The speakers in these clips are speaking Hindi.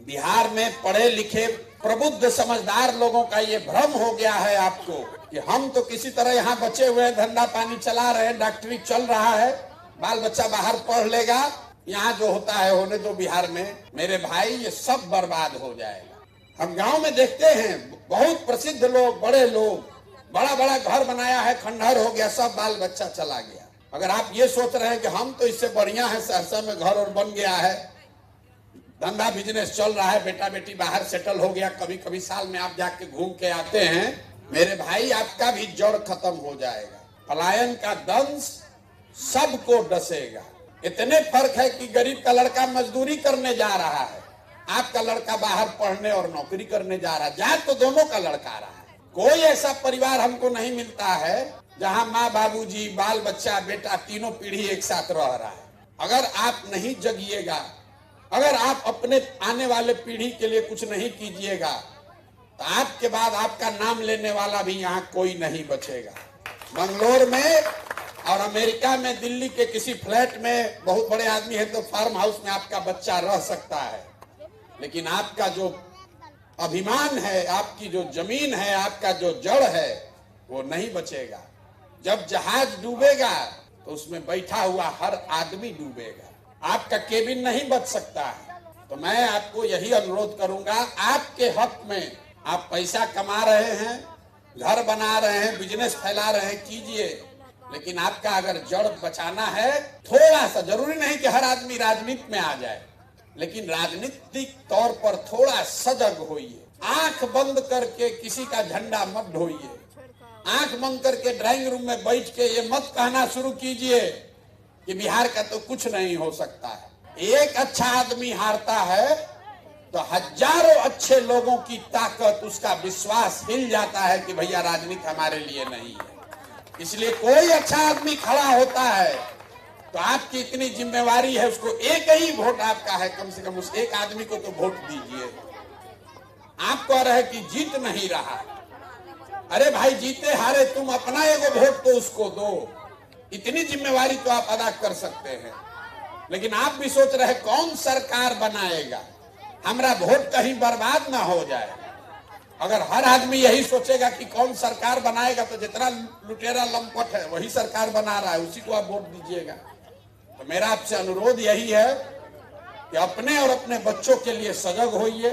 बिहार में पढ़े लिखे प्रबुद्ध समझदार लोगों का ये भ्रम हो गया है आपको कि हम तो किसी तरह यहाँ बचे हुए धंधा पानी चला रहे हैं, डॉक्टरी चल रहा है, बाल बच्चा बाहर पढ़ लेगा, यहाँ जो होता है होने दो। बिहार में मेरे भाई ये सब बर्बाद हो जाएगा। हम गांव में देखते हैं बहुत प्रसिद्ध लोग, बड़े लोग, बड़ा बड़ा घर बनाया है, खंडहर हो गया, सब बाल बच्चा चला गया। अगर आप ये सोच रहे हैं कि हम तो इससे बढ़िया है, सहरसा में घर और बन गया है, धंधा बिजनेस चल रहा है, बेटा बेटी बाहर सेटल हो गया, कभी कभी साल में आप जाके घूम के आते हैं, मेरे भाई आपका भी जड़ खत्म हो जाएगा। पलायन का दंश सबको डसेगा। इतने फर्क है कि गरीब का लड़का मजदूरी करने जा रहा है, आपका लड़का बाहर पढ़ने और नौकरी करने जा रहा है, जा तो दोनों का लड़का आ रहा है। कोई ऐसा परिवार हमको नहीं मिलता है जहां माँ बाबूजी, बाल बच्चा, बेटा तीनों पीढ़ी एक साथ रह रहा है। अगर आप नहीं जगिएगा, अगर आप अपने आने वाले पीढ़ी के लिए कुछ नहीं कीजिएगा तो आपके बाद आपका नाम लेने वाला भी यहाँ कोई नहीं बचेगा। बंगलोर में और अमेरिका में, दिल्ली के किसी फ्लैट में बहुत बड़े आदमी है तो फार्म हाउस में आपका बच्चा रह सकता है, लेकिन आपका जो अभिमान है, आपकी जो जमीन है, आपका जो जड़ है, वो नहीं बचेगा। जब जहाज डूबेगा तो उसमें बैठा हुआ हर आदमी डूबेगा, आपका केबिन नहीं बच सकता है। तो मैं आपको यही अनुरोध करूंगा, आपके हक में आप पैसा कमा रहे हैं, घर बना रहे हैं, बिजनेस फैला रहे हैं, कीजिए, लेकिन आपका अगर जड़ बचाना है, थोड़ा सा, जरूरी नहीं कि हर आदमी राजनीति में आ जाए, लेकिन राजनीतिक तौर पर थोड़ा सजग होइए। आंख बंद करके किसी का झंडा मत ढोइए, आंख बंद करके ड्राइंग रूम में बैठ के ये मत कहना शुरू कीजिए कि बिहार का तो कुछ नहीं हो सकता है। एक अच्छा आदमी हारता है तो हजारों अच्छे लोगों की ताकत, उसका विश्वास हिल जाता है कि भैया राजनीति हमारे लिए नहीं है। इसलिए कोई अच्छा आदमी खड़ा होता है तो आपकी इतनी जिम्मेवारी है, उसको एक ही वोट आपका है, कम से कम उस एक आदमी को तो वोट दीजिए। आप कह रहे कि जीत नहीं रहा, अरे भाई जीते हारे तुम अपना एगो वोट तो उसको दो, इतनी जिम्मेवारी तो आप अदा कर सकते हैं। लेकिन आप भी सोच रहे कौन सरकार बनाएगा, हमारा वोट कहीं बर्बाद ना हो जाए। अगर हर आदमी यही सोचेगा कि कौन सरकार बनाएगा तो जितना लुटेरा लंपट है वही सरकार बना रहा है, उसी को आप वोट दीजिएगा। तो मेरा आपसे अनुरोध यही है कि अपने और अपने बच्चों के लिए सजग होइए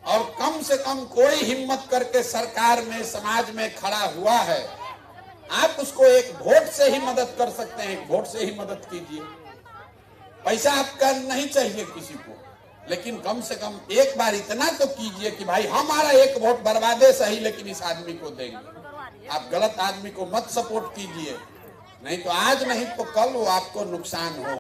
और कम से कम कोई हिम्मत करके सरकार में, समाज में खड़ा हुआ है, आप उसको एक वोट से ही मदद कर सकते हैं, एक वोट से ही मदद कीजिए। पैसा आपका नहीं चाहिए किसी को, लेकिन कम से कम एक बार इतना तो कीजिए कि भाई हमारा एक वोट बर्बादे सही, लेकिन इस आदमी को देंगे। आप गलत आदमी को मत सपोर्ट कीजिए, नहीं तो आज नहीं तो कल वो आपको नुकसान हो।